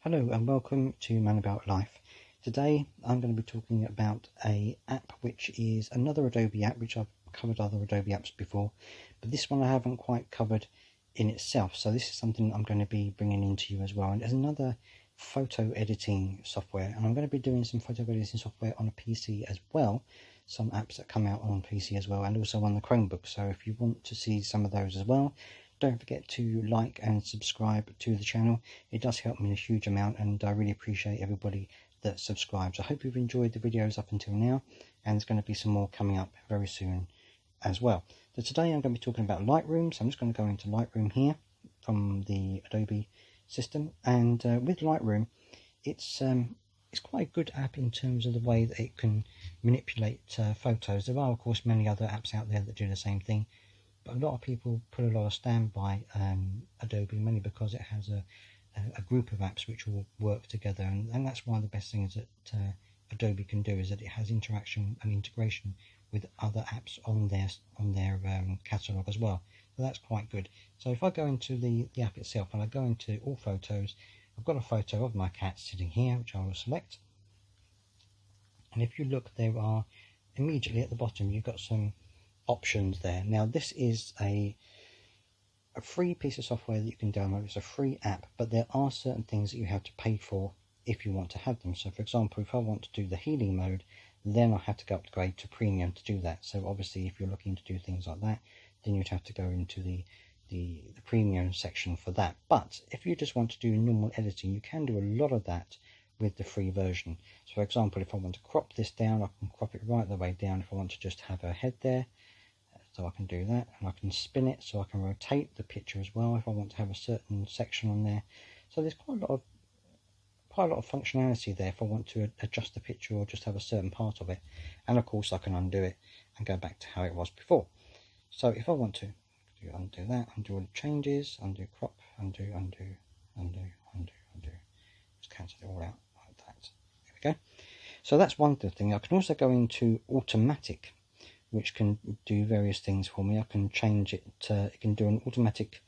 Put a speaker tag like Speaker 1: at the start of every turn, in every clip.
Speaker 1: Hello and welcome to Man About Life. Today I'm going to be talking about a app which is another Adobe app, which I've covered other Adobe apps before, but this one I haven't quite covered in itself. So this is something I'm going to be bringing into you as well. And there's another photo editing software, and I'm going to be doing some photo editing software on a PC as well. Some apps that come out on PC as well, and also on the Chromebook. So if you want to see some of those as well, don't forget to like and subscribe to the channel. It does help me a huge amount, and I really appreciate everybody that subscribes. I hope you've enjoyed the videos up until now, and there's going to be some more coming up very soon as well. So today I'm going to be talking about Lightroom. So I'm just going to go into Lightroom here from the Adobe system, and with Lightroom, it's quite a good app in terms of the way that it can manipulate photos. There are of course many other apps out there that do the same thing, but a lot of people put a lot of stand by Adobe, mainly because it has a group of apps which all work together, and that's one of the best things that Adobe can do, is that it has interaction and integration with other apps on their catalog as well. So that's quite good. So if I go into the app itself and I go into all photos, I've got a photo of my cat sitting here, which I will select. And if you look, there are immediately at the bottom, you've got some options there. Now this is a free piece of software that you can download. It's a free app, but there are certain things that you have to pay for if you want to have them. So for example, if I want to do the healing mode, then I have to go upgrade to premium to do that. So obviously if you're looking to do things like that, then you'd have to go into the premium section for that. But if you just want to do normal editing, you can do a lot of that with the free version. So for example, if I want to crop this down, I can crop it right the way down. If I want to just have a head there, so I can do that, and I can spin it so I can rotate the picture as well if I want to have a certain section on there. So there's quite a lot of functionality there if I want to adjust the picture or just have a certain part of it. And of course I can undo it and go back to how it was before. So if I want to undo that, undo all the changes, undo crop, undo, just cancel it all out like that. There we go. So that's one good thing. I can also go into automatic, which can do various things for me. I can change it to, it can do an automatic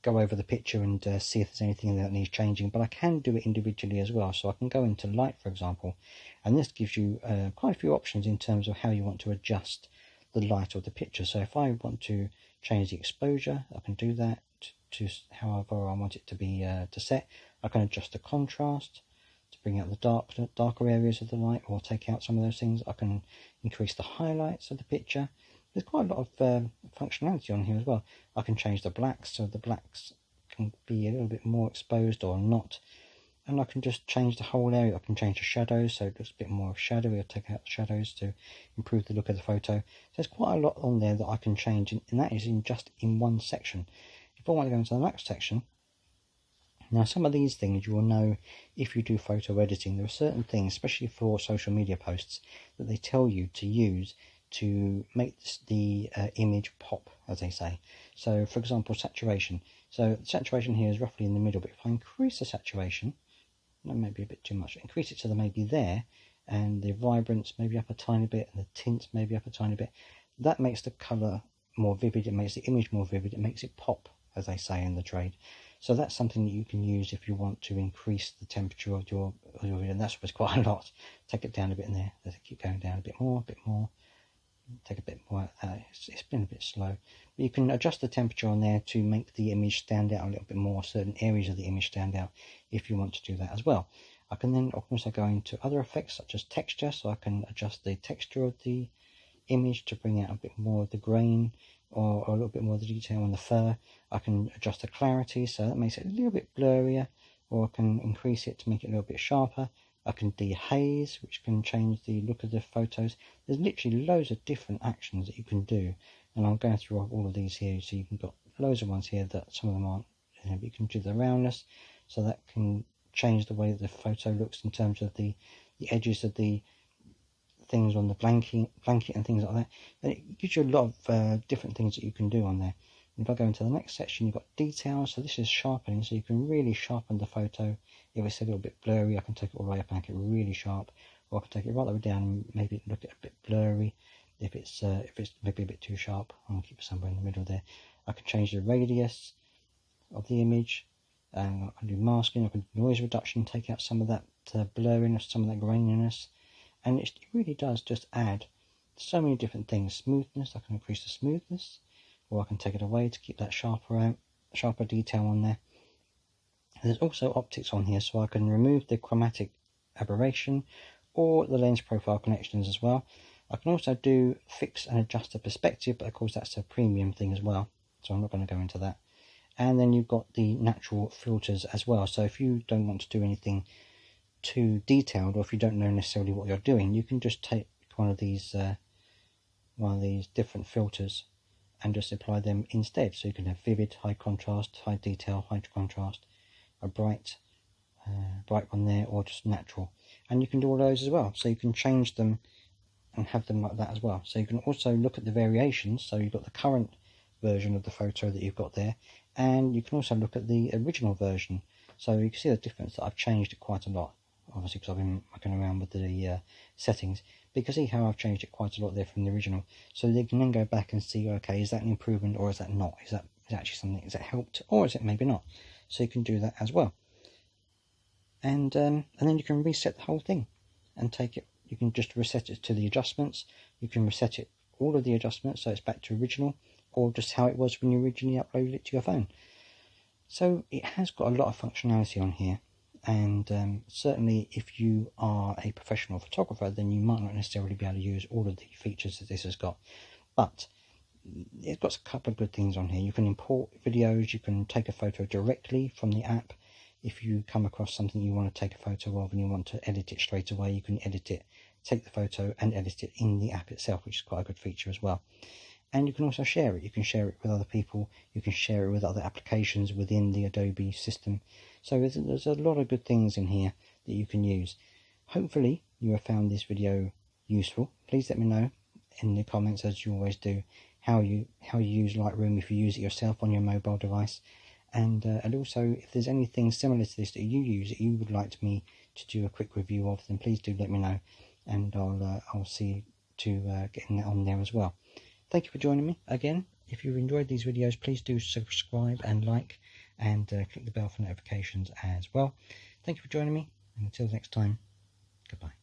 Speaker 1: go over the picture and see if there's anything that needs changing, but I can do it individually as well. So I can go into light, for example, and this gives you quite a few options in terms of how you want to adjust the light of the picture. So if I want to change the exposure, I can do that to however I want it to be to set. I can adjust the contrast to bring out the darker areas of the light, or take out some of those things. I can increase the highlights of the picture. There's quite a lot of functionality on here as well. I can change the blacks, so the blacks can be a little bit more exposed or not. And I can just change the whole area. I can change the shadows, so it looks a bit more shadowy. I'll take out the shadows to improve the look of the photo. So there's quite a lot on there that I can change, and that is just in one section. If I want to go into the next section, now some of these things you will know if you do photo editing. There are certain things, especially for social media posts, that they tell you to use to make the image pop, as they say. So for example, saturation. So the saturation here is roughly in the middle, but if I increase the saturation, that may be a bit too much, increase it to the maybe there, and the vibrance maybe up a tiny bit, and the tints maybe up a tiny bit, that makes the colour more vivid, it makes the image more vivid, it makes it pop, as they say in the trade. So that's something that you can use if you want to increase the temperature of your video, and that's quite a lot. Take it down a bit in there, let it keep going down a bit more, take a bit more. It's been a bit slow, but you can adjust the temperature on there to make the image stand out a little bit more, certain areas of the image stand out, if you want to do that as well. I can then also go into other effects such as texture, so I can adjust the texture of the image to bring out a bit more of the grain, or a little bit more of the detail on the fur. I can adjust the clarity, so that makes it a little bit blurrier, or I can increase it to make it a little bit sharper. I can dehaze, which can change the look of the photos. There's literally loads of different actions that you can do, and I'm going through all of these here, so you can got loads of ones here that some of them aren't. But you can do the roundness, so that can change the way the photo looks in terms of the edges of the things on the blanket and things like that. And it gives you a lot of different things that you can do on there. And if I go into the next section, you've got details. So this is sharpening, so you can really sharpen the photo. If it's a little bit blurry, I can take it all the way up and make it really sharp, or I can take it right the way down and maybe look at it a bit blurry. If it's maybe a bit too sharp, I'll keep it somewhere in the middle there. I can change the radius of the image. I can do masking, I can do noise reduction, take out some of that blurriness, some of that graininess, and it really does just add so many different things. Smoothness, I can increase the smoothness, or I can take it away to keep that sharper detail on there. There's also optics on here, so I can remove the chromatic aberration or the lens profile connections as well. I can also do fix and adjust the perspective, but of course that's a premium thing as well, so I'm not going to go into that. And then you've got the natural filters as well, so if you don't want to do anything too detailed, or if you don't know necessarily what you're doing, you can just take one of these different filters and just apply them instead. So you can have vivid, high contrast, high detail, high contrast, a bright one there, or just natural, and you can do all those as well. So you can change them and have them like that as well. So you can also look at the variations. So you've got the current version of the photo that you've got there, and you can also look at the original version. So you can see the difference that I've changed it quite a lot, obviously because I've been mucking around with the settings. But you can see how I've changed it quite a lot there from the original. So you can then go back and see, okay, is that an improvement or is that not? Is that actually something, is that helped or is it maybe not? So you can do that as well. And then you can reset the whole thing and take it. You can just reset it to the adjustments. You can reset it, all of the adjustments, so it's back to original, or just how it was when you originally uploaded it to your phone. So it has got a lot of functionality on here, and certainly if you are a professional photographer, then you might not necessarily be able to use all of the features that this has got, but it's got a couple of good things on here. You can import videos, you can take a photo directly from the app. If you come across something you want to take a photo of and you want to edit it straight away, you can edit it, take the photo and edit it in the app itself, which is quite a good feature as well. And you can also share it. You can share it with other people. You can share it with other applications within the Adobe system. So there's a lot of good things in here that you can use. Hopefully you have found this video useful. Please let me know in the comments, as you always do, how you use Lightroom if you use it yourself on your mobile device. And also, if there's anything similar to this that you use that you would like me to do a quick review of, then please do let me know, and I'll see to getting that on there as well. Thank you for joining me again. If you've enjoyed these videos, please do subscribe and like, and click the bell for notifications as well. Thank you for joining me, and until next time, goodbye.